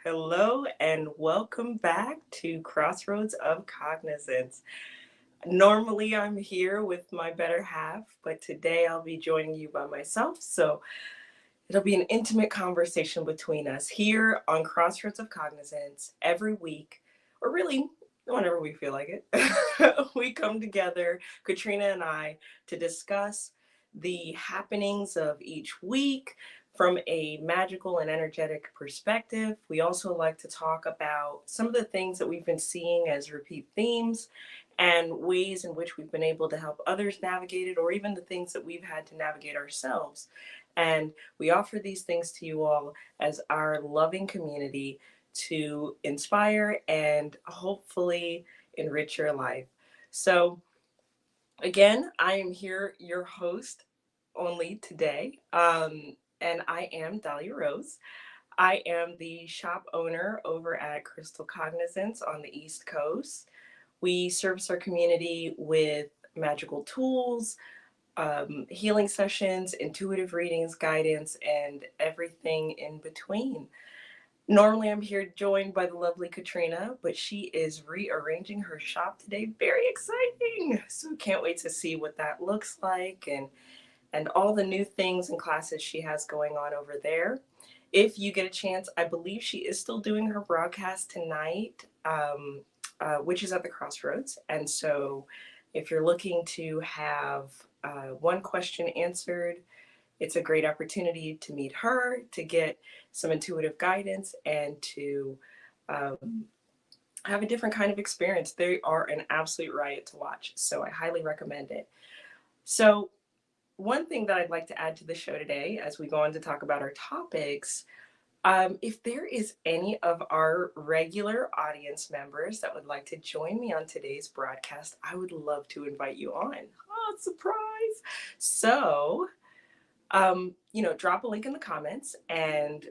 Hello and welcome back to Crossroads of Cognizance. Normally, I'm here with my better half, but today I'll be joining you by myself. So it'll be an intimate conversation between us here on Crossroads of Cognizance every week, or really whenever we feel like it. We come together, Katrina and I, to discuss the happenings of each week from a magical and energetic perspective. We also like to talk about some of the things that we've been seeing as repeat themes and ways in which we've been able to help others navigate it, or even the things that we've had to navigate ourselves. And we offer these things to you all as our loving community to inspire and hopefully enrich your life. So, again, I am here, your host only today, and I am Dahlia Rose. I am the shop owner over at Crystal Cognizance on the East Coast. We service our community with magical tools, healing sessions, intuitive readings, guidance, and everything in between. Normally, I'm here joined by the lovely Katrina, but she is rearranging her shop today. Very exciting! So can't wait to see what that looks like and all the new things and classes she has going on over there. If you get a chance, I believe she is still doing her broadcast tonight, which is at the Crossroads. And so, if you're looking to have one question answered, it's a great opportunity to meet her, to get some intuitive guidance, and to um, have a different kind of experience. They are an absolute riot to watch, so I highly recommend it. So, one thing that I'd like to add to the show today, as we go on to talk about our topics, if there is any of our regular audience members that would like to join me on today's broadcast, I would love to invite you on. Oh, surprise! So, drop a link in the comments and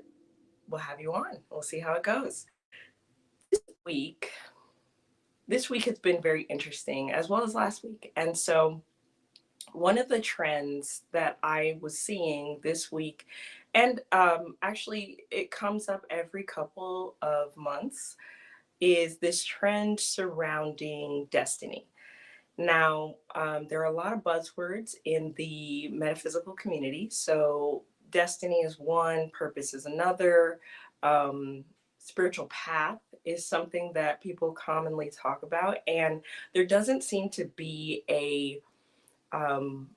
we'll have you on. We'll see how it goes. Week, this week has been very interesting as well as last week. And so, one of the trends that I was seeing this week, and actually it comes up every couple of months, is this trend surrounding destiny. Now, there are a lot of buzzwords in the metaphysical community. So, destiny is one, purpose is another, spiritual path is something that people commonly talk about, and there doesn't seem to be um,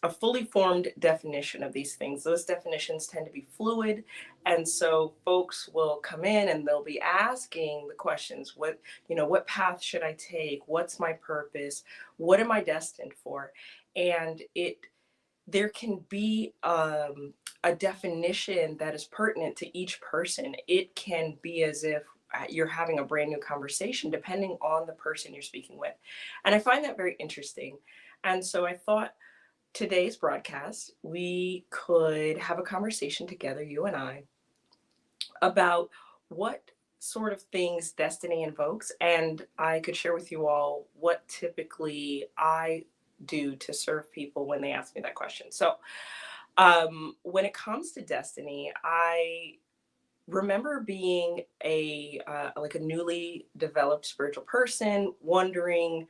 a fully formed definition of these things. Those definitions tend to be fluid. And so folks will come in and they'll be asking the questions, what path should I take? What's my purpose? What am I destined for? And there can be a definition that is pertinent to each person. It can be as if you're having a brand new conversation depending on the person you're speaking with. And I find that very interesting. And so I thought today's broadcast, we could have a conversation together, you and I, about what sort of things destiny invokes. And I could share with you all what typically I do to serve people when they ask me that question. So, when it comes to destiny, I remember being a newly developed spiritual person, wondering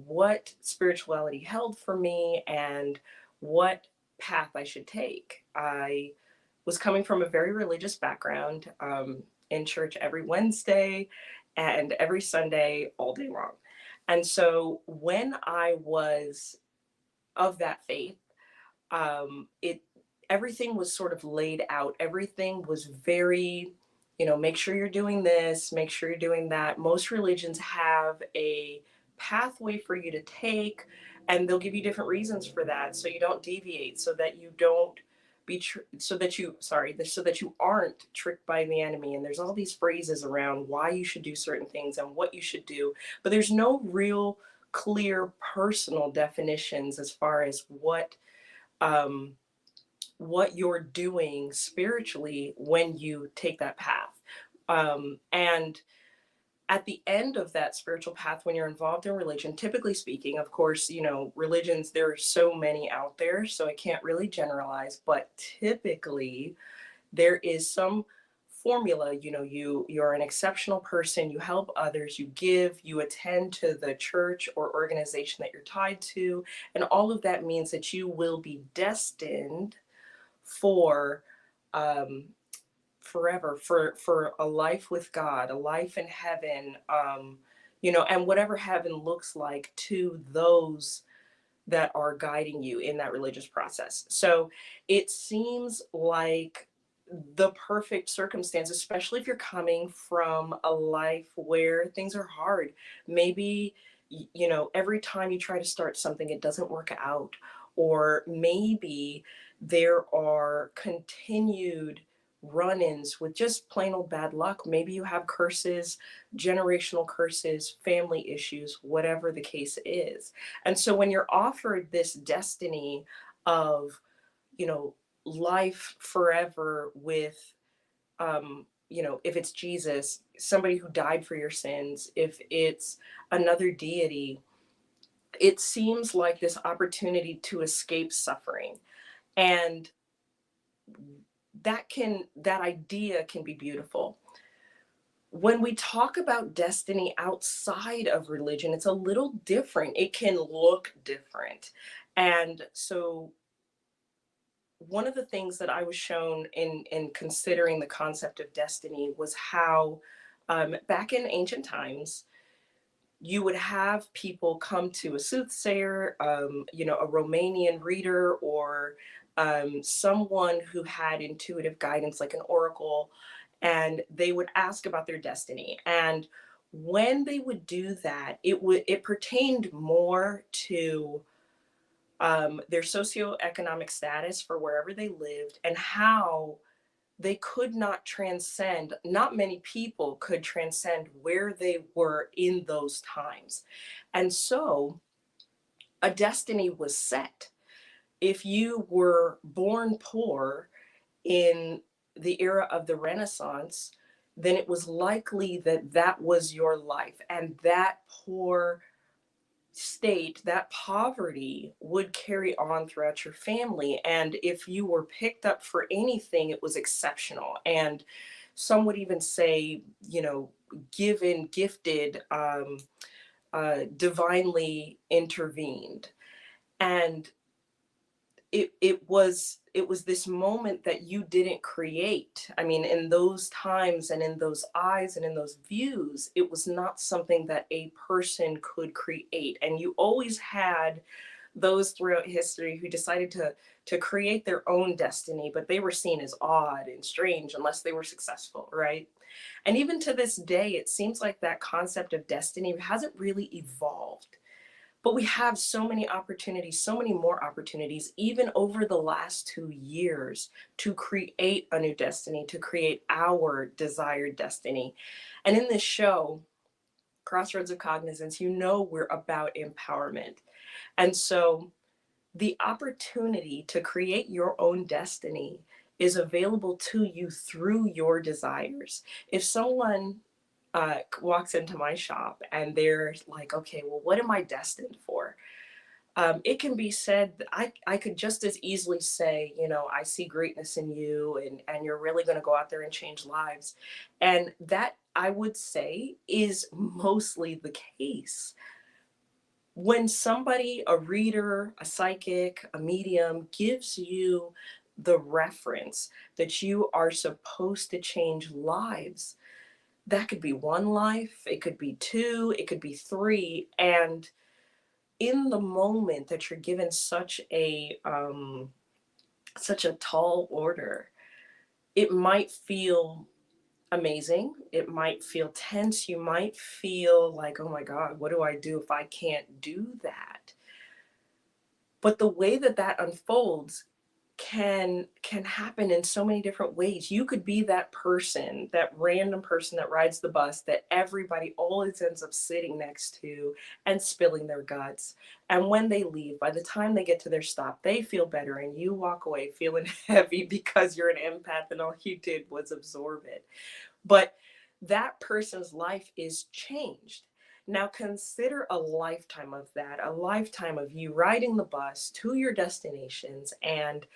what spirituality held for me and what path I should take. I was coming from a very religious background, in church every Wednesday and every Sunday all day long. And so when I was of that faith, it everything was sort of laid out. Everything was very, make sure you're doing this, make sure you're doing that. Most religions have a pathway for you to take, and they'll give you different reasons for that, so you don't deviate, so that you don't so that you aren't tricked by the enemy. And there's all these phrases around why you should do certain things and what you should do, but there's no real clear personal definitions as far as um, what you're doing spiritually when you take that path. And at the end of that spiritual path, when you're involved in religion, typically speaking, of course, religions, there are so many out there, so I can't really generalize, but typically there is some formula. You're an exceptional person, you help others, you give, you attend to the church or organization that you're tied to, and all of that means that you will be destined for um, forever, for a life with God, a life in heaven, and whatever heaven looks like to those that are guiding you in that religious process. So it seems like the perfect circumstance, especially if you're coming from a life where things are hard. Maybe, every time you try to start something, it doesn't work out. Or maybe there are continued run ins with just plain old bad luck. Maybe you have curses, generational curses, family issues, whatever the case is. And so when you're offered this destiny of, you know, life forever with, if it's Jesus, somebody who died for your sins, if it's another deity, it seems like this opportunity to escape suffering. And that idea can be beautiful. When we talk about destiny outside of religion, it's a little different. It can look different. And so one of the things that I was shown in considering the concept of destiny was how, back in ancient times, you would have people come to a soothsayer, a Romanian reader, or someone who had intuitive guidance, like an oracle, and they would ask about their destiny. And when they would do that, it pertained more to their socioeconomic status for wherever they lived, and how they could not transcend, not many people could transcend where they were in those times. And so a destiny was set. If you were born poor in the era of the Renaissance, then it was likely that that was your life. And that poor state, that poverty would carry on throughout your family. And if you were picked up for anything, it was exceptional. And some would even say, given, gifted, divinely intervened. And it was this moment that you didn't create. I mean, in those times and in those eyes and in those views, it was not something that a person could create. And you always had those throughout history who decided to create their own destiny, but they were seen as odd and strange unless they were successful, right? And even to this day, it seems like that concept of destiny hasn't really evolved. But we have so many opportunities, so many more opportunities, even over the last 2 years, to create a new destiny, to create our desired destiny. And in this show, Crossroads of Cognizance, we're about empowerment. And so the opportunity to create your own destiny is available to you through your desires. If someone walks into my shop and they're like, okay, well, what am I destined for? It can be said that I could just as easily say, I see greatness in you, and you're really going to go out there and change lives. And that, I would say, is mostly the case. When somebody, a reader, a psychic, a medium, gives you the reference that you are supposed to change lives, that could be one life, it could be two, it could be three. And in the moment that you're given such a tall order, it might feel amazing, it might feel tense, you might feel like, oh my God, what do I do if I can't do that? But the way that that unfolds can happen in so many different ways. You could be that person, that random person that rides the bus that everybody always ends up sitting next to and spilling their guts. And when they leave, by the time they get to their stop, they feel better, and you walk away feeling heavy because you're an empath and all you did was absorb it. But that person's life is changed. Now consider a lifetime of that, a lifetime of you riding the bus to your destinations, and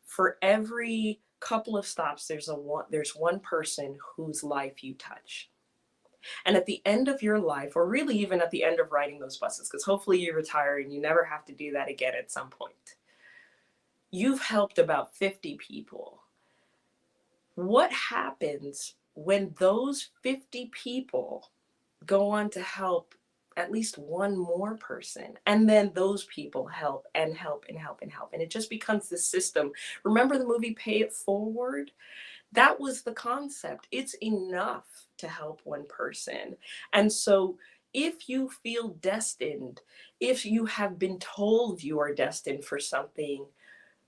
for every couple of stops, there's one person whose life you touch. And at the end of your life, or really even at the end of riding those buses, because hopefully you retire and you never have to do that again at some point, you've helped about 50 people. What happens when those 50 people go on to help at least one more person, and then those people help and help and help and help, and it just becomes this system? Remember the movie Pay It Forward? That was the concept. It's enough to help one person. And so if you feel destined, if you have been told you are destined for something,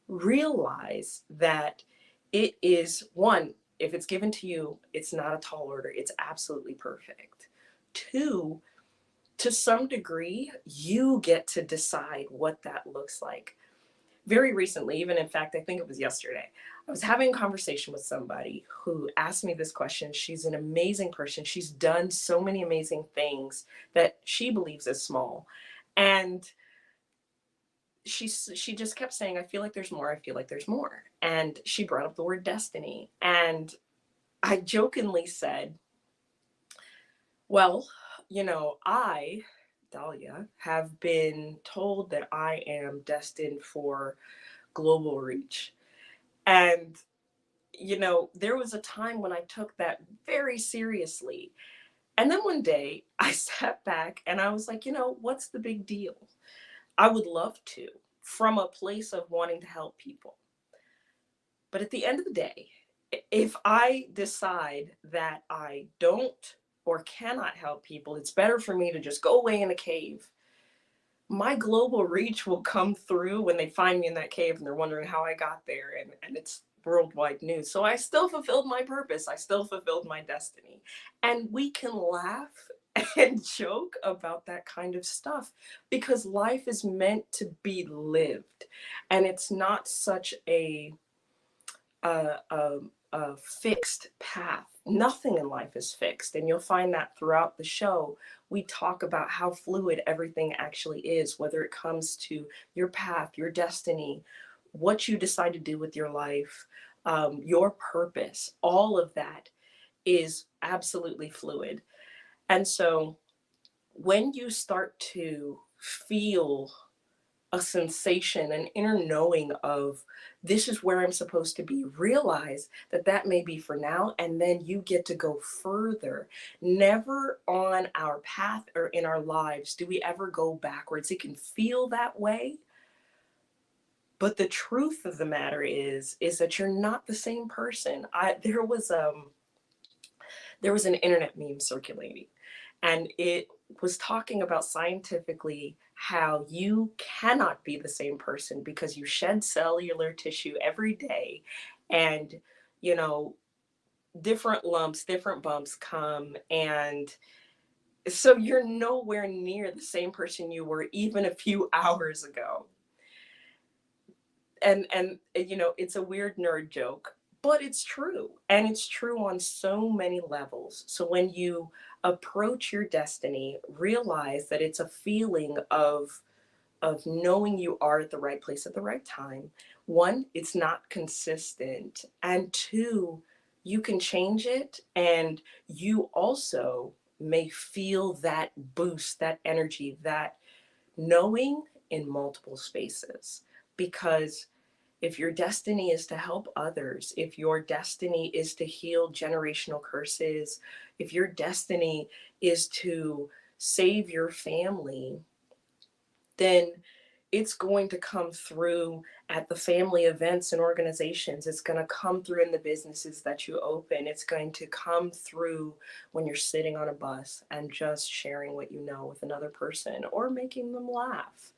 realize that it is one, if it's given to you, it's not a tall order, it's absolutely perfect. Two, to some degree, you get to decide what that looks like. Very recently, even in fact, I think it was yesterday, I was having a conversation with somebody who asked me this question. She's an amazing person. She's done so many amazing things that she believes is small. And she just kept saying, I feel like there's more, I feel like there's more. And she brought up the word destiny. And I jokingly said, well, I, Dahlia, have been told that I am destined for global reach. And, there was a time when I took that very seriously. And then one day I sat back and I was like, what's the big deal? I would love to, from a place of wanting to help people. But at the end of the day, if I decide that I don't or cannot help people, it's better for me to just go away in a cave. My global reach will come through when they find me in that cave and they're wondering how I got there, and it's worldwide news. So I still fulfilled my purpose. I still fulfilled my destiny. And we can laugh and joke about that kind of stuff because life is meant to be lived. And it's not such a, a, a fixed path. Nothing in life is fixed. And you'll find that throughout the show, we talk about how fluid everything actually is, whether it comes to your path, your destiny, what you decide to do with your life, your purpose. All of that is absolutely fluid. And so when you start to feel a sensation, an inner knowing of this is where I'm supposed to be, realize that that may be for now, and then you get to go further. Never on our path or in our lives do we ever go backwards. It can feel that way, but the truth of the matter is that you're not the same person. There was an internet meme circulating, and it was talking about scientifically how you cannot be the same person because you shed cellular tissue every day, and you know different lumps, different bumps come, and so you're nowhere near the same person you were even a few hours ago. And it's a weird nerd joke, but it's true, and it's true on so many levels. So when you approach your destiny, realize that it's a feeling of knowing you are at the right place at the right time. One, it's not consistent, and two, you can change it, and you also may feel that boost, that energy, that knowing in multiple spaces. Because if your destiny is to help others, if your destiny is to heal generational curses, if your destiny is to save your family, then it's going to come through at the family events and organizations. It's going to come through in the businesses that you open. It's going to come through when you're sitting on a bus and just sharing what you know with another person or making them laugh.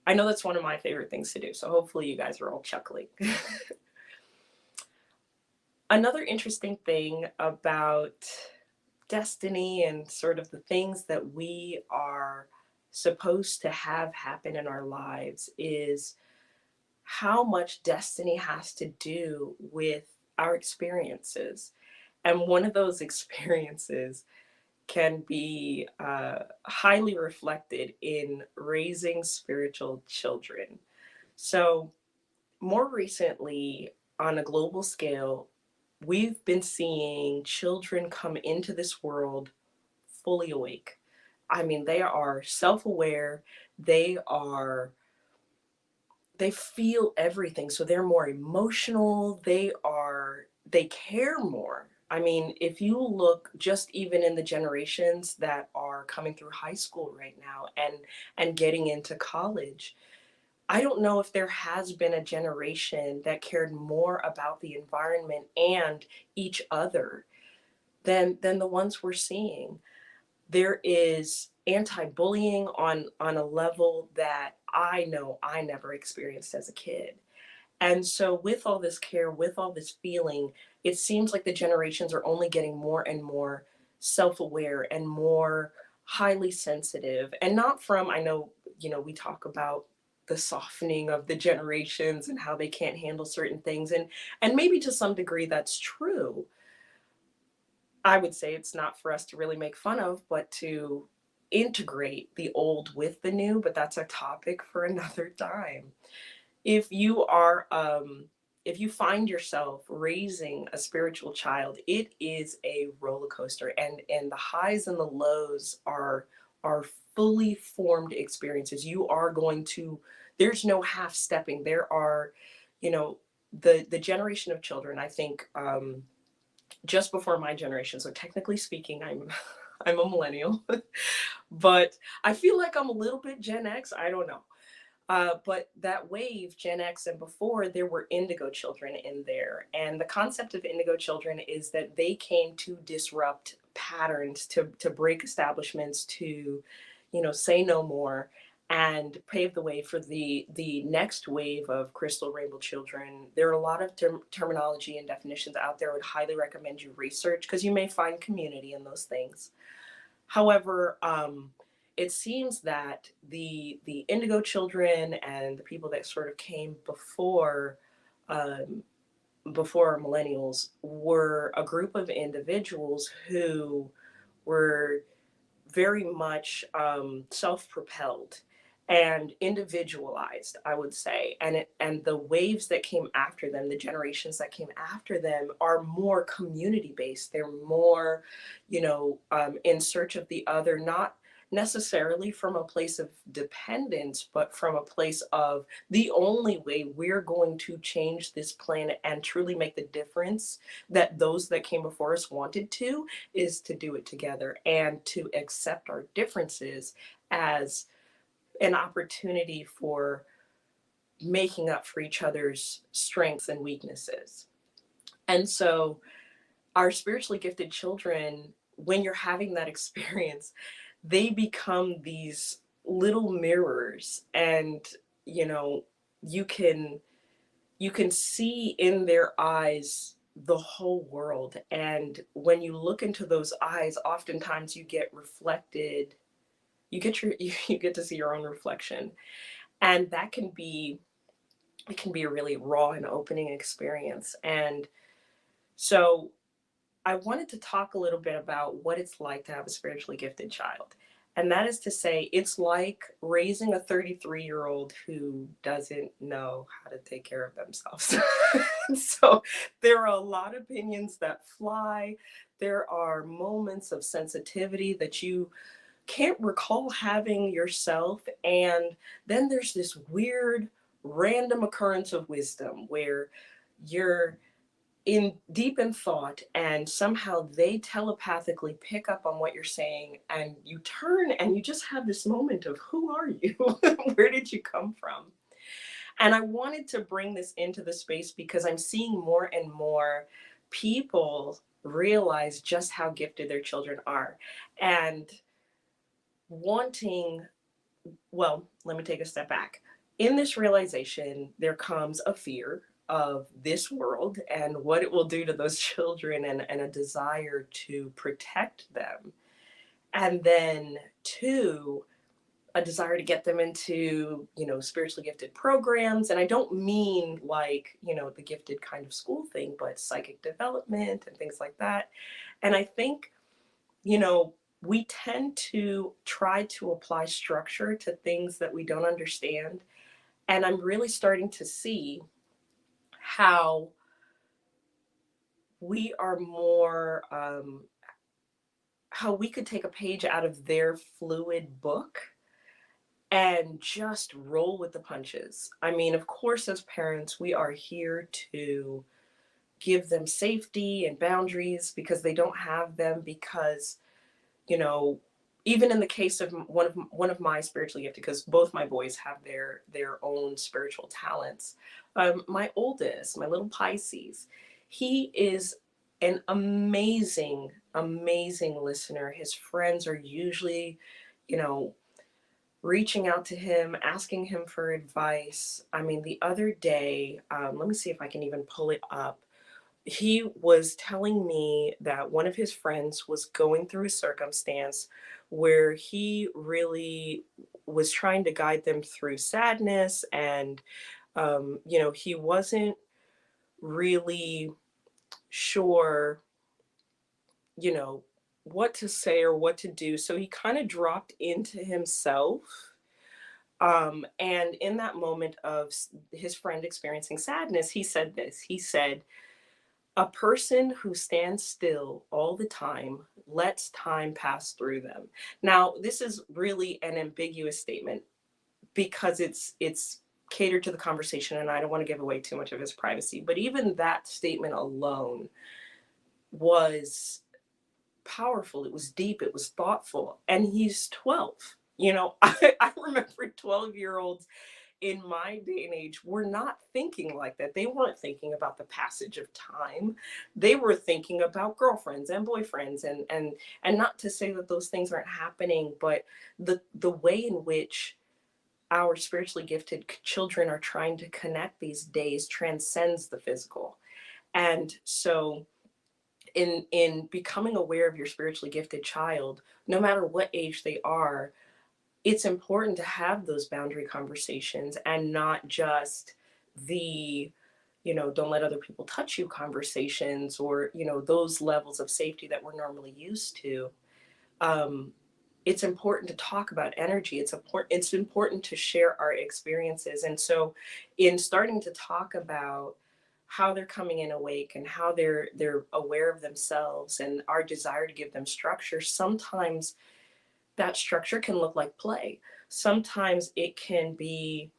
I know that's one of my favorite things to do, so hopefully you guys are all chuckling. Another interesting thing about destiny and sort of the things that we are supposed to have happen in our lives is how much destiny has to do with our experiences. And one of those experiences can be highly reflected in raising spiritual children. So, more recently, on a global scale, we've been seeing children come into this world fully awake. I mean, they are self-aware. They are they feel everything. So they're more emotional. They care more. I mean, if you look just even in the generations that are coming through high school right now and getting into college, I don't know if there has been a generation that cared more about the environment and each other than the ones we're seeing. There is anti-bullying on a level that I know I never experienced as a kid. And so with all this care, with all this feeling, it seems like the generations are only getting more and more self-aware and more highly sensitive. And not from, I know, we talk about the softening of the generations and how they can't handle certain things. And maybe to some degree that's true. I would say it's not for us to really make fun of, but to integrate the old with the new, but that's a topic for another time. If you are if you find yourself raising a spiritual child, it is a roller coaster, and the highs and the lows are fully formed experiences. You are going to There's no half stepping. There are, you know, the generation of children, I think, just before my generation. So technically speaking, I'm I'm a millennial, but I feel like I'm a little bit Gen X. I don't know. But that wave, Gen X and before, there were indigo children in there. And the concept of indigo children is that they came to disrupt patterns, to break establishments, to, say no more, and pave the way for the next wave of crystal rainbow children. There are a lot of terminology and definitions out there. I would highly recommend you research because you may find community in those things. However, it seems that the indigo children and the people that sort of came um, before millennials were a group of individuals who were very much self-propelled and individualized, I would say. And the waves that came after them, the generations that came after them, are more community based. They're more, in search of the other, not necessarily from a place of dependence, but from a place of the only way we're going to change this planet and truly make the difference that those that came before us wanted to, is to do it together and to accept our differences as an opportunity for making up for each other's strengths and weaknesses. And so, our spiritually gifted children, when you're having that experience, they become these little mirrors, and you know you can see in their eyes the whole world. And when you look into those eyes, oftentimes you get reflected, you get to see your own reflection. And that can be it can be a really raw and opening experience. And so I wanted to talk a little bit about what it's like to have a spiritually gifted child. And that is to say, it's like raising a 33-year-old who doesn't know how to take care of themselves. So there are a lot of opinions that fly. There are moments of sensitivity that you can't recall having yourself. And then there's this weird random occurrence of wisdom where you're in deep in thought and somehow they telepathically pick up on what you're saying, and you turn and you just have this moment of, who are you? Where did you come from? And I wanted to bring this into the space because I'm seeing more and more people realize just how gifted their children are, and wanting, well, let me take a step back. In this realization, there comes a fear of this world and what it will do to those children, and a desire to protect them. And then, two, a desire to get them into, spiritually gifted programs. And I don't mean like, the gifted kind of school thing, but psychic development and things like that. And I think, you know, we tend to try to apply structure to things that we don't understand. And I'm really starting to see how we are more how we could take a page out of their fluid book and just roll with the punches. I mean, of course, as parents, we are here to give them safety and boundaries because they don't have them, because, you know, even in the case of one of my spiritually gifted, because both my boys have their own spiritual talents. My oldest, my little Pisces, he is an amazing listener. His friends are usually, you know, reaching out to him, asking him for advice. I mean, the other day, let me see if I can even pull it up. He was telling me that one of his friends was going through a circumstance where he really was trying to guide them through sadness, and he wasn't really sure, you know, what to say or what to do. So he kind of dropped into himself. And in that moment of his friend experiencing sadness, he said this. He said, "A person who stands still all the time lets time pass through them." Now, this is really an ambiguous statement because it's catered to the conversation, and I don't want to give away too much of his privacy. But even that statement alone was powerful. It was deep. It was thoughtful. And he's 12. I remember 12-year-olds in my day and age were not thinking like that. They weren't thinking about the passage of time. They were thinking about girlfriends and boyfriends, and not to say that those things aren't happening, but the way in which our spiritually gifted children are trying to connect these days transcends the physical. And so in becoming aware of your spiritually gifted child, no matter what age they are, it's important to have those boundary conversations, and not just the, don't let other people touch you conversations, or, those levels of safety that we're normally used to. Um, it's important to talk about energy. It's important to share our experiences. And so in starting to talk about how they're coming in awake and how they're aware of themselves and our desire to give them structure, sometimes that structure can look like play. Sometimes it can be,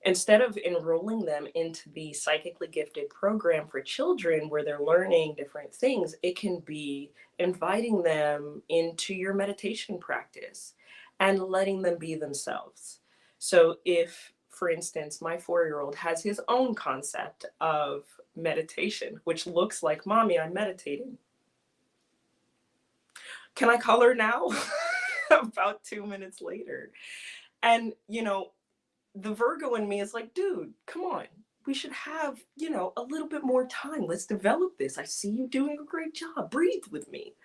instead of enrolling them into the psychically gifted program for children where they're learning different things, it can be inviting them into your meditation practice and letting them be themselves. So if, for instance, my 4-year-old has his own concept of meditation, which looks like, "Mommy, I'm meditating. Can I color now?" About 2 minutes later. And, the Virgo in me is like, "Dude, come on. We should have, a little bit more time. Let's develop this. I see you doing a great job. Breathe with me."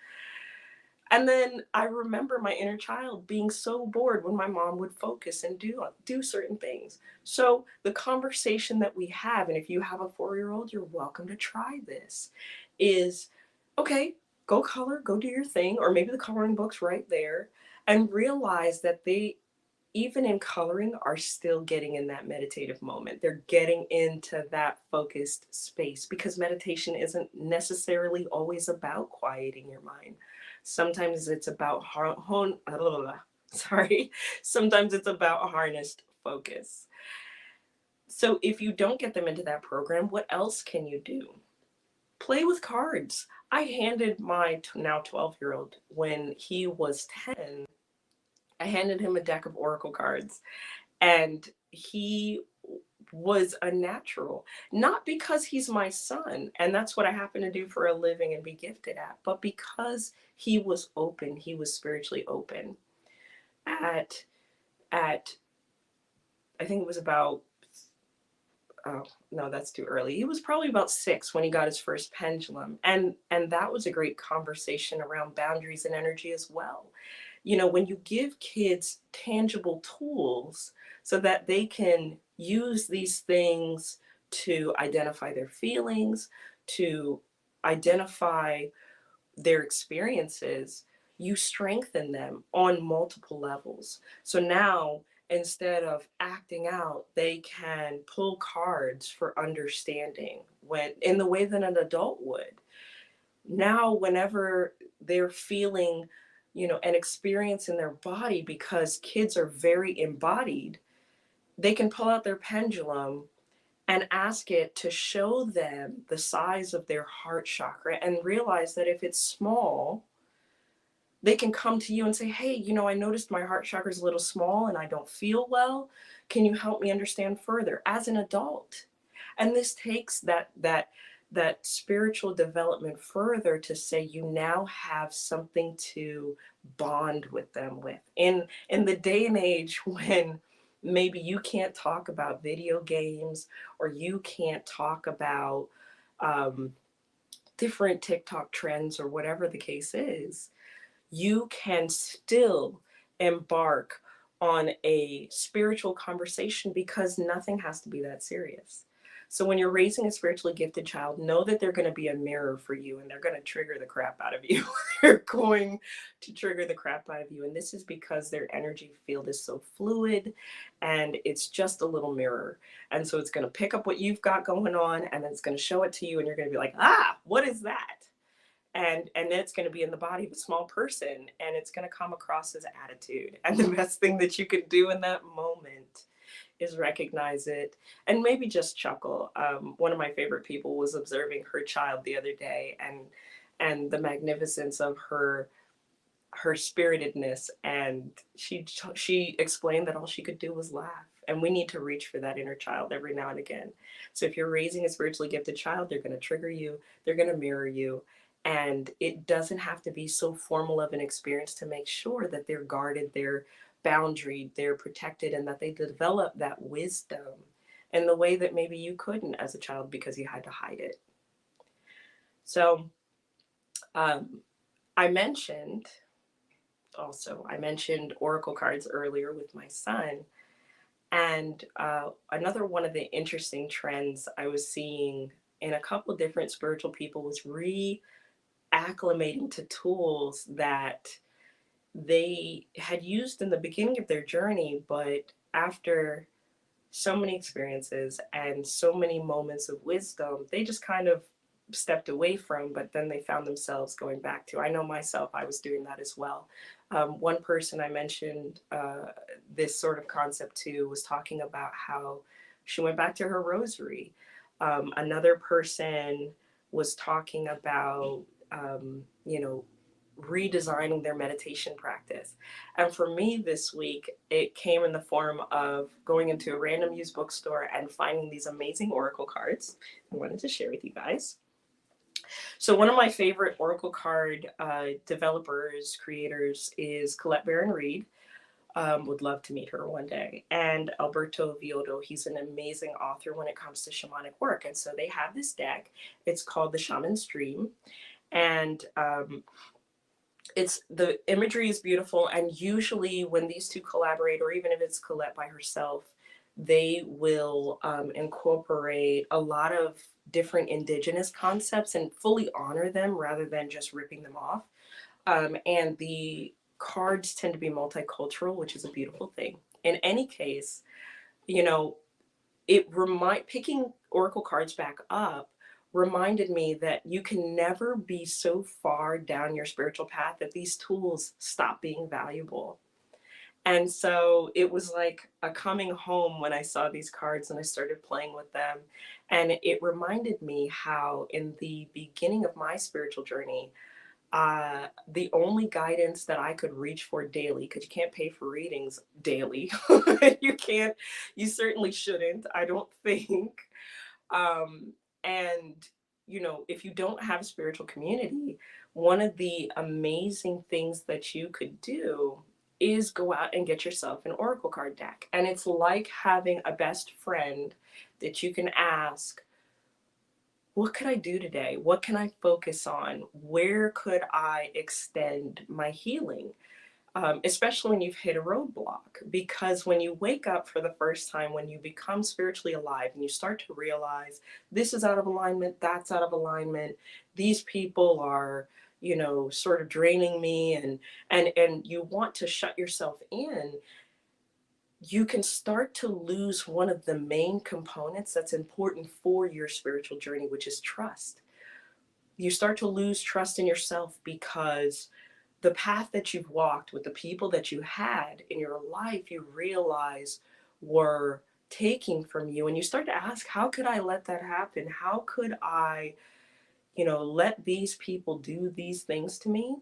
And then I remember my inner child being so bored when my mom would focus and do certain things. So the conversation that we have, and if you have a 4-year-old, you're welcome to try this, is, okay, go color, go do your thing, or maybe the coloring book's right there, and realize that they, even in coloring, are still getting in that meditative moment. They're getting into that focused space, because meditation isn't necessarily always about quieting your mind. Sometimes it's about sometimes it's about harnessed focus. So if you don't get them into that program, what else can you do? Play with cards. I handed my now 12-year-old, when he was 10, I handed him a deck of oracle cards, and he was a natural. Not because he's my son and that's what I happen to do for a living and be gifted at, but because he was open. He was spiritually open. At at I think it was about, oh no, that's too early. He was probably about 6 when he got his first pendulum, and that was a great conversation around boundaries and energy as well. When you give kids tangible tools so that they can use these things to identify their feelings, to identify their experiences, you strengthen them on multiple levels. So now instead of acting out, they can pull cards for understanding when in the way that an adult would. Now, whenever they're feeling, an experience in their body, because kids are very embodied, they can pull out their pendulum and ask it to show them the size of their heart chakra and realize that if it's small, they can come to you and say, hey, I noticed my heart chakra is a little small and I don't feel well. Can you help me understand further as an adult? And this takes that spiritual development further to say you now have something to bond with them with. In the day and age when maybe you can't talk about video games, or you can't talk about um, different TikTok trends or whatever the case is, you can still embark on a spiritual conversation because nothing has to be that serious. So when you're raising a spiritually gifted child, know that they're going to be a mirror for you, and they're going to trigger the crap out of you. They're going to trigger the crap out of you. And this is because their energy field is so fluid, and it's just a little mirror. And so it's going to pick up what you've got going on, and then it's going to show it to you, and you're going to be like, what is that? And then it's going to be in the body of a small person, and it's going to come across as attitude. And the best thing that you can do in that moment is recognize it and maybe just chuckle. One of my favorite people was observing her child the other day, and the magnificence of her spiritedness, and she explained that all she could do was laugh. And we need to reach for that inner child every now and again. So if you're raising a spiritually gifted child, they're going to trigger you, they're going to mirror you, and it doesn't have to be so formal of an experience to make sure that they're guarded, they're boundaried, they're protected, and that they develop that wisdom in the way that maybe you couldn't as a child because you had to hide it. So um, I mentioned I mentioned oracle cards earlier with my son. And another one of the interesting trends I was seeing in a couple of different spiritual people was reacclimating to tools that they had used in the beginning of their journey, but after so many experiences and so many moments of wisdom, they just kind of stepped away from, but then they found themselves going back to. I know myself, I was doing that as well. One person I mentioned this sort of concept to was talking about how she went back to her rosary. Another person was talking about, redesigning their meditation practice. And for me this week, it came in the form of going into a random used bookstore and finding these amazing oracle cards I wanted to share with you guys. So one of my favorite oracle card developers, creators is Colette Baron Reed. Would love to meet her one day. And Alberto Viodo, he's an amazing author when it comes to shamanic work. And so they have this deck. It's called the Shaman's Dream. And the imagery is beautiful, and usually when these two collaborate, or even if it's Colette by herself, they will incorporate a lot of different indigenous concepts and fully honor them rather than just ripping them off. And the cards tend to be multicultural, which is a beautiful thing. In any case, you know, picking oracle cards back up reminded me that you can never be so far down your spiritual path that these tools stop being valuable. And so it was like a coming home when I saw these cards and I started playing with them. And it reminded me how in the beginning of my spiritual journey, the only guidance that I could reach for daily, because you can't pay for readings daily. You certainly shouldn't, I don't think. And, if you don't have a spiritual community, one of the amazing things that you could do is go out and get yourself an oracle card deck. And it's like having a best friend that you can ask, what could I do today? What can I focus on? Where could I extend my healing? Especially when you've hit a roadblock. Because when you wake up for the first time, when you become spiritually alive and you start to realize this is out of alignment, that's out of alignment, these people are, sort of draining me, and you want to shut yourself in, you can start to lose one of the main components that's important for your spiritual journey, which is trust. You start to lose trust in yourself because the path that you've walked with the people that you had in your life, you realize were taking from you. And you start to ask, how could I let that happen? How could I, let these people do these things to me?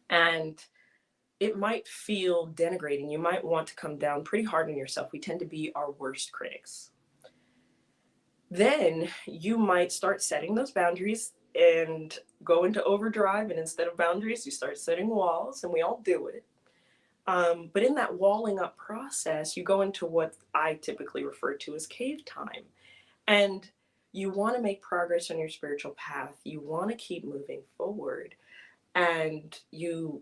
And it might feel denigrating. You might want to come down pretty hard on yourself. We tend to be our worst critics. Then you might start setting those boundaries and go into overdrive. And instead of boundaries, you start setting walls, and we all do it. But in that walling up process, you go into what I typically refer to as cave time. And you want to make progress on your spiritual path. You want to keep moving forward. And you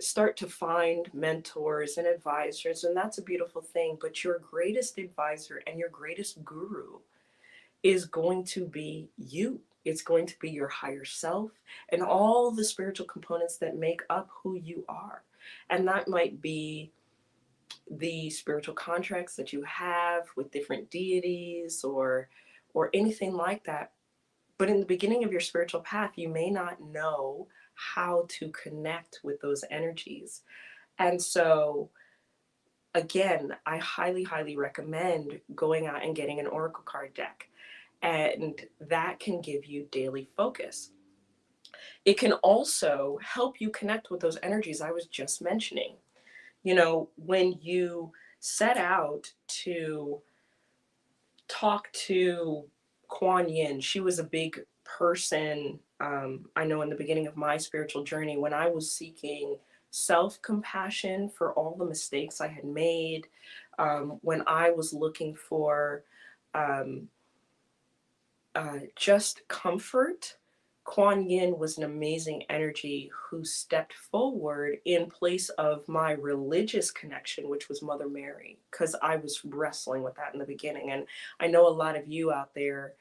start to find mentors and advisors, and that's a beautiful thing. But your greatest advisor and your greatest guru is going to be you. It's going to be your higher self and all the spiritual components that make up who you are. And that might be the spiritual contracts that you have with different deities or anything like that. But in the beginning of your spiritual path, you may not know how to connect with those energies. And so, again, I highly, highly recommend going out and getting an oracle card deck. And that can give you daily focus. It can also help you connect with those energies I was just mentioning. When you set out to talk to Kuan Yin, she was a big person. I know in the beginning of my spiritual journey, when I was seeking self compassion for all the mistakes I had made, when I was looking for um, just comfort, Kuan Yin was an amazing energy who stepped forward in place of my religious connection, which was Mother Mary, because I was wrestling with that in the beginning. And I know a lot of you out there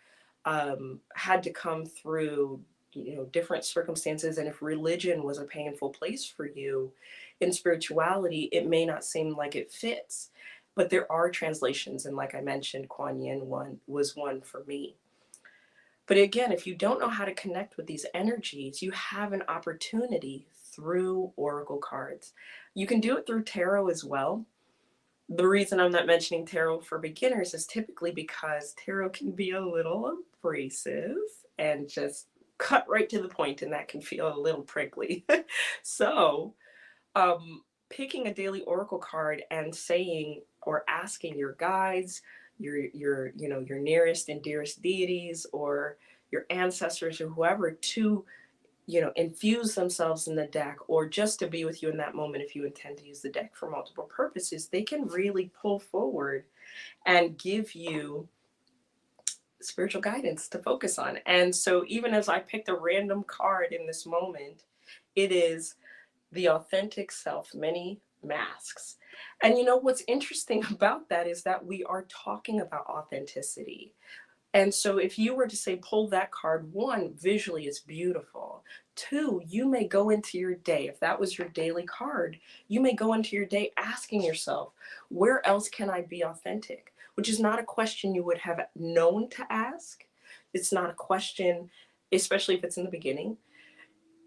had to come through, different circumstances. And if religion was a painful place for you, in spirituality, it may not seem like it fits. But there are translations, and like I mentioned, Kuan Yin was one for me. But again, if you don't know how to connect with these energies, you have an opportunity through oracle cards. You can do it through tarot as well. The reason I'm not mentioning tarot for beginners is typically because tarot can be a little abrasive and just cut right to the point, and that can feel a little prickly. So, picking a daily oracle card and saying or asking your guides, your nearest and dearest deities, or your ancestors or whoever to infuse themselves in the deck, or just to be with you in that moment if you intend to use the deck for multiple purposes, they can really pull forward and give you spiritual guidance to focus on. And so even as I picked a random card in this moment, it is the authentic self, many masks. And what's interesting about that is that we are talking about authenticity. And so if you were to say, pull that card, one, visually it's beautiful. Two, you may go into your day, if that was your daily card, you may go into your day asking yourself, where else can I be authentic? Which is not a question you would have known to ask. It's not a question, especially if it's in the beginning,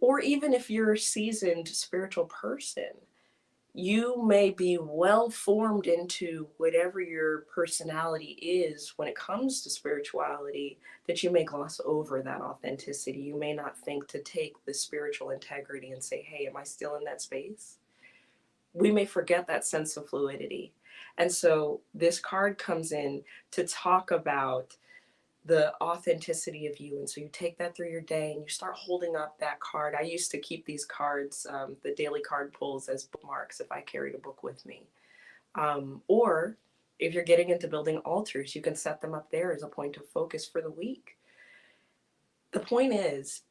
or even if you're a seasoned spiritual person. You may be well formed into whatever your personality is when it comes to spirituality, that you may gloss over that authenticity. You may not think to take the spiritual integrity and say, hey, am I still in that space? We may forget that sense of fluidity. And so this card comes in to talk about the authenticity of you. And so you take that through your day and you start holding up that card. I used to keep these cards, the daily card pulls, as bookmarks if I carried a book with me. Or if you're getting into building altars, you can set them up there as a point of focus for the week. The point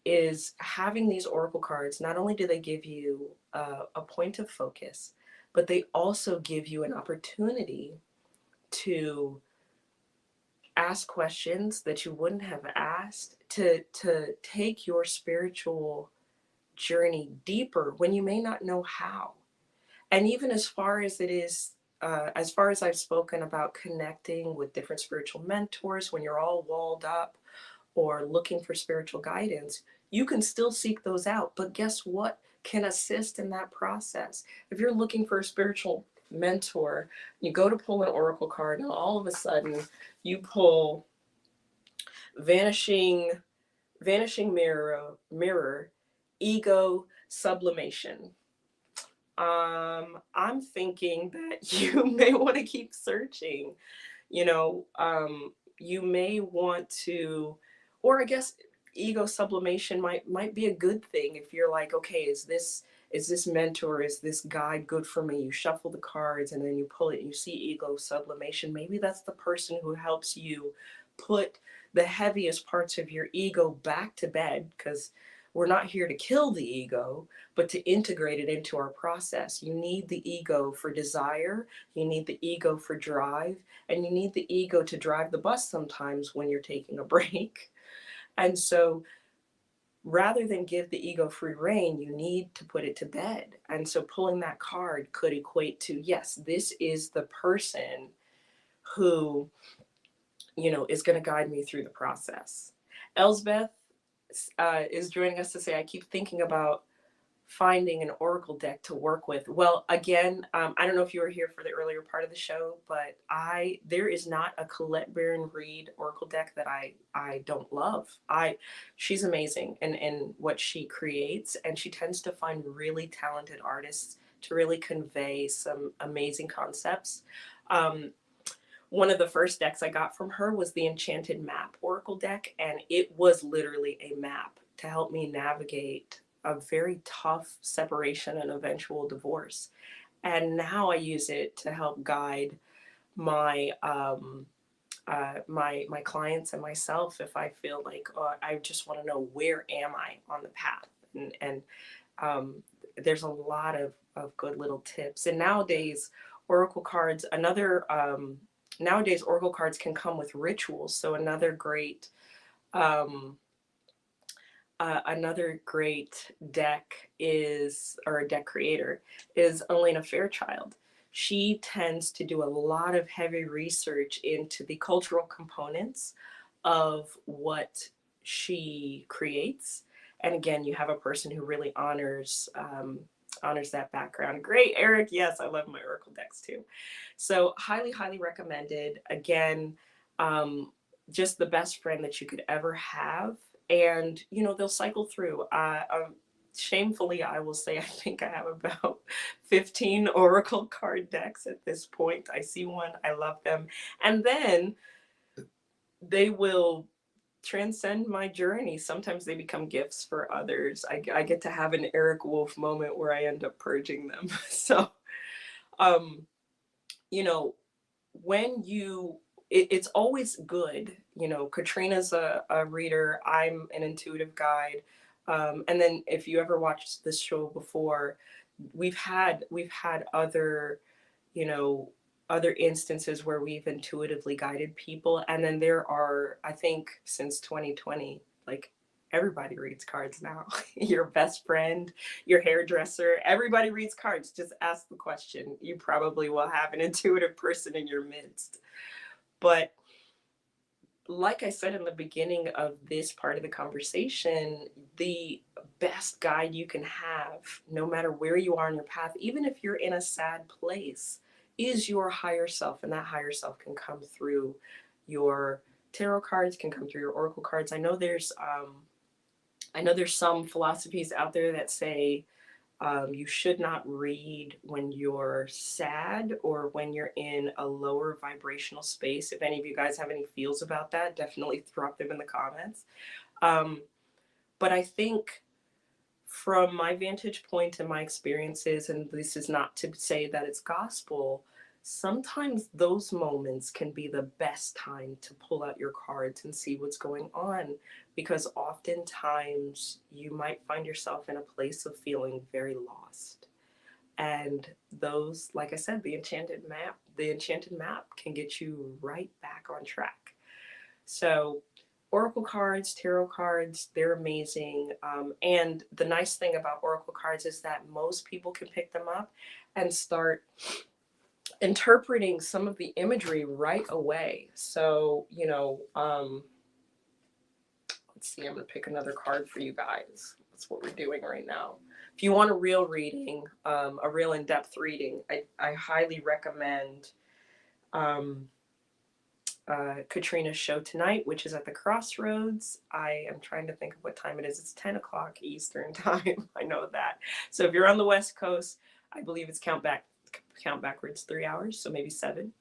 is having these oracle cards, not only do they give you a point of focus, but they also give you an opportunity to ask questions that you wouldn't have asked, to take your spiritual journey deeper when you may not know how. And even as far as it is as far as I've spoken about connecting with different spiritual mentors when you're all walled up or looking for spiritual guidance, you can still seek those out. But guess what can assist in that process? If you're looking for a spiritual mentor, you go to pull an oracle card, and all of a sudden you pull vanishing mirror, ego sublimation. I'm thinking that you may want to keep searching. You know, you may want to, or I guess ego sublimation might be a good thing if you're like, okay, is this mentor, is this guide good for me? You shuffle the cards and then you pull it and you see ego sublimation. Maybe that's the person who helps you put the heaviest parts of your ego back to bed, because we're not here to kill the ego, but to integrate it into our process. You need the ego for desire, you need the ego for drive, and you need the ego to drive the bus sometimes when you're taking a break. And so rather than give the ego free reign, you need to put it to bed. And so pulling that card could equate to, yes, this is the person who, is going to guide me through the process. Elsbeth is joining us to say, I keep thinking about finding an oracle deck to work with. Well, again, I don't know if you were here for the earlier part of the show, but there is not a Colette Baron Reed oracle deck that I don't love. She's amazing in what she creates, and she tends to find really talented artists to really convey some amazing concepts. One of the first decks I got from her was the Enchanted Map Oracle deck, and it was literally a map to help me navigate a very tough separation and eventual divorce. And now I use it to help guide my my clients and myself if I feel like, oh, I just want to know, where am I on the path, and there's a lot of good little tips. And nowadays oracle cards nowadays oracle cards can come with rituals. So um, another great deck is, or a deck creator, is Elena Fairchild. She tends to do a lot of heavy research into the cultural components of what she creates. And again, you have a person who really honors that background. Great, Eric. Yes, I love my oracle decks too. So highly, highly recommended. Again, just the best friend that you could ever have. And, they'll cycle through. Shamefully, I will say, I think I have about 15 oracle card decks at this point. I see one, I love them. And then they will transcend my journey. Sometimes they become gifts for others. I get to have an Eric Wolf moment where I end up purging them. So, um, you know, when it's always good. Katrina's a reader. I'm an intuitive guide. And then if you ever watched this show before, we've had other, you know, other instances where we've intuitively guided people. And then there are, I think since 2020, like, everybody reads cards now. Your best friend, your hairdresser, everybody reads cards. Just ask the question. You probably will have an intuitive person in your midst. But like I said in the beginning of this part of the conversation, the best guide you can have, no matter where you are in your path, even if you're in a sad place, is your higher self. And that higher self can come through your tarot cards, can come through your oracle cards. I know there's some philosophies out there that say you should not read when you're sad or when you're in a lower vibrational space. If any of you guys have any feels about that, definitely drop them in the comments. But I think from my vantage point and my experiences, and this is not to say that it's gospel, sometimes those moments can be the best time to pull out your cards and see what's going on, because oftentimes you might find yourself in a place of feeling very lost. And those, like I said, the enchanted map can get you right back on track. So oracle cards, tarot cards, they're amazing. And the nice thing about oracle cards is that most people can pick them up and start interpreting some of the imagery right away. So, let's see, I'm going to pick another card for you guys. That's what we're doing right now. If you want a real reading, a real in-depth reading, I highly recommend Katrina's show tonight, which is at the Crossroads. I am trying to think of what time it is. It's 10 o'clock Eastern time. I know that. So if you're on the West Coast, I believe it's count backwards 3 hours, so maybe 7.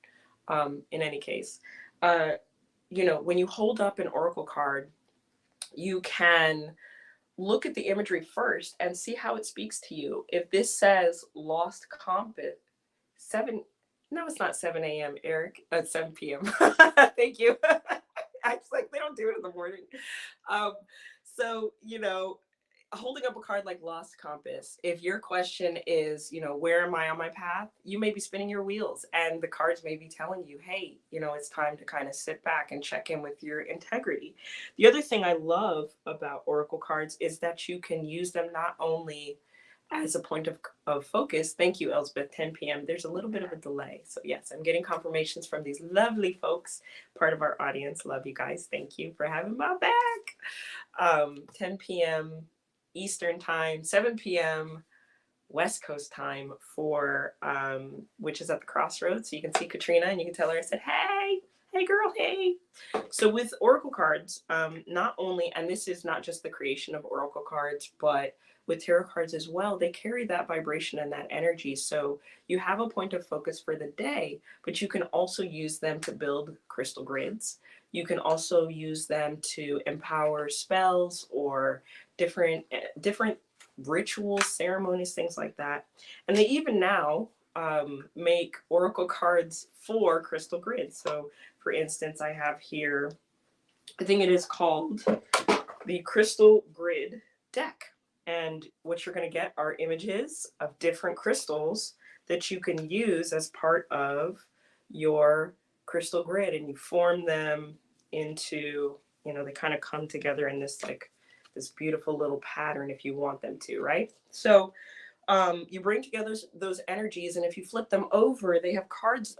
In any case, when you hold up an oracle card, you can look at the imagery first and see how it speaks to you. If this says lost compass, 7, no, it's not 7 a.m., Eric. It's 7 p.m. Thank you. I was like, they don't do it in the morning. So, holding up a card like Lost Compass, if your question is, where am I on my path? You may be spinning your wheels and the cards may be telling you, hey, it's time to kind of sit back and check in with your integrity. The other thing I love about Oracle cards is that you can use them not only as a point of focus. Thank you, Elsbeth, 10 p.m. There's a little bit of a delay. So yes, I'm getting confirmations from these lovely folks, part of our audience. Love you guys. Thank you for having my back. 10 p.m. Eastern time, 7 p.m. West Coast time for, which is at the Crossroads. So you can see Katrina and you can tell her I said, hey girl, hey. So with Oracle cards, not only, and this is not just the creation of Oracle cards, but with tarot cards as well, they carry that vibration and that energy. So you have a point of focus for the day, but you can also use them to build crystal grids. You can also use them to empower spells or different rituals, ceremonies, things like that. And they even now make oracle cards for crystal grids. So for instance, I have here, I think it is called the Crystal Grid deck. And what you're going to get are images of different crystals that you can use as part of your crystal grid. And you form them into, they kind of come together in this this beautiful little pattern if you want them to, right? So you bring together those energies, and if you flip them over, they have cards,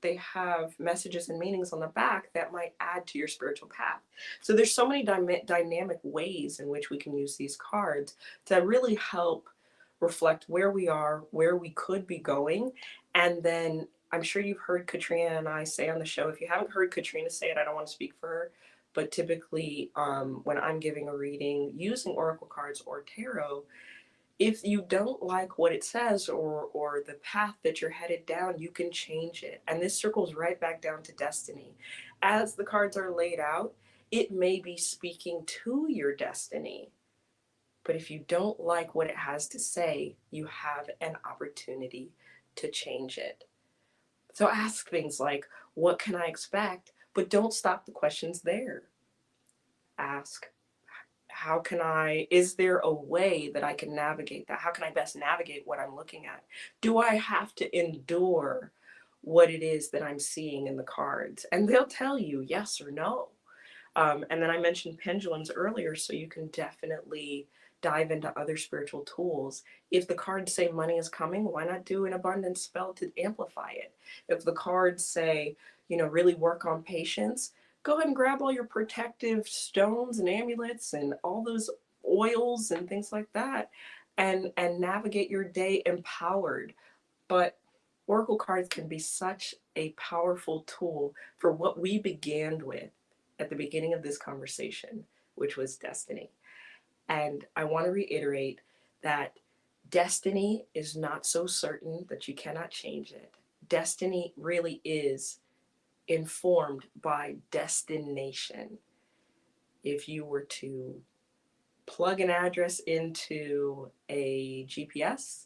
they have messages and meanings on the back that might add to your spiritual path. So there's so many dynamic ways in which we can use these cards to really help reflect where we are, where we could be going. And then I'm sure you've heard Katrina and I say on the show, if you haven't heard Katrina say it, I don't want to speak for her, but typically when I'm giving a reading using oracle cards or tarot, if you don't like what it says or the path that you're headed down, you can change it. And this circles right back down to destiny. As the cards are laid out, it may be speaking to your destiny. But if you don't like what it has to say, you have an opportunity to change it. So ask things like, what can I expect? But don't stop the questions there. Ask, is there a way that I can navigate that? How can I best navigate what I'm looking at? Do I have to endure what it is that I'm seeing in the cards? And they'll tell you yes or no. And then I mentioned pendulums earlier, so you can definitely dive into other spiritual tools. If the cards say money is coming, why not do an abundance spell to amplify it? If the cards say, really work on patience, go ahead and grab all your protective stones and amulets and all those oils and things like that and navigate your day empowered. But oracle cards can be such a powerful tool for what we began with at the beginning of this conversation, which was destiny. And I want to reiterate that destiny is not so certain that you cannot change it. Destiny really is informed by destination. If you were to plug an address into a GPS,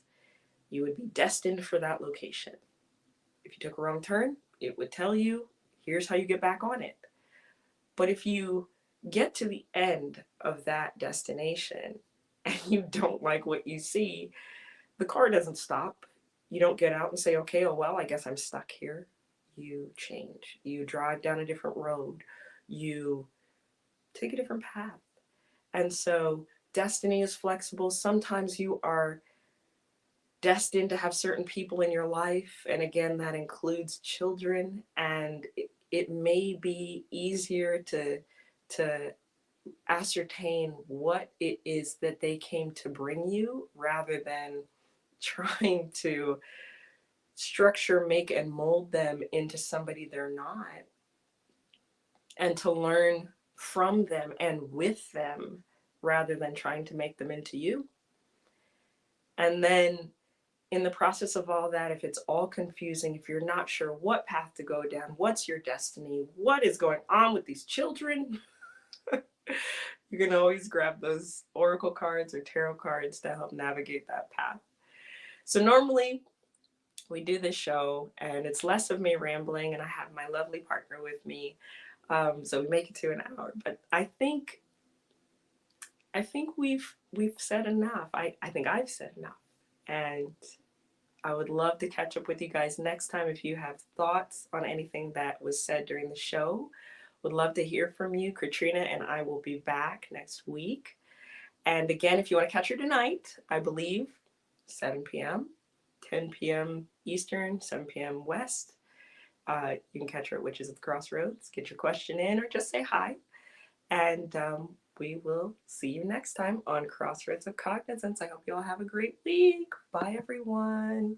you would be destined for that location. If you took a wrong turn, it would tell you, here's how you get back on it. But if you get to the end of that destination and you don't like what you see, the car doesn't stop. You don't get out and say, okay, oh, well, I guess I'm stuck here. You change. You drive down a different road. You take a different path. And so destiny is flexible. Sometimes you are destined to have certain people in your life. And again, that includes children. And it may be easier to ascertain what it is that they came to bring you rather than trying to structure, make, and mold them into somebody they're not, and to learn from them and with them rather than trying to make them into you. And then in the process of all that, if it's all confusing, if you're not sure what path to go down, what's your destiny, what is going on with these children, you can always grab those oracle cards or tarot cards to help navigate that path. So normally we do this show and it's less of me rambling and I have my lovely partner with me. So we make it to an hour, but I think we've said enough. I think I've said enough. And I would love to catch up with you guys next time if you have thoughts on anything that was said during the show. Would love to hear from you. Katrina and I will be back next week. And again, if you want to catch her tonight, I believe 7 p.m., 10 p.m. Eastern, 7 p.m. West. You can catch her at Witches at the Crossroads. Get your question in or just say hi. And we will see you next time on Crossroads of Cognizance. I hope you all have a great week. Bye, everyone.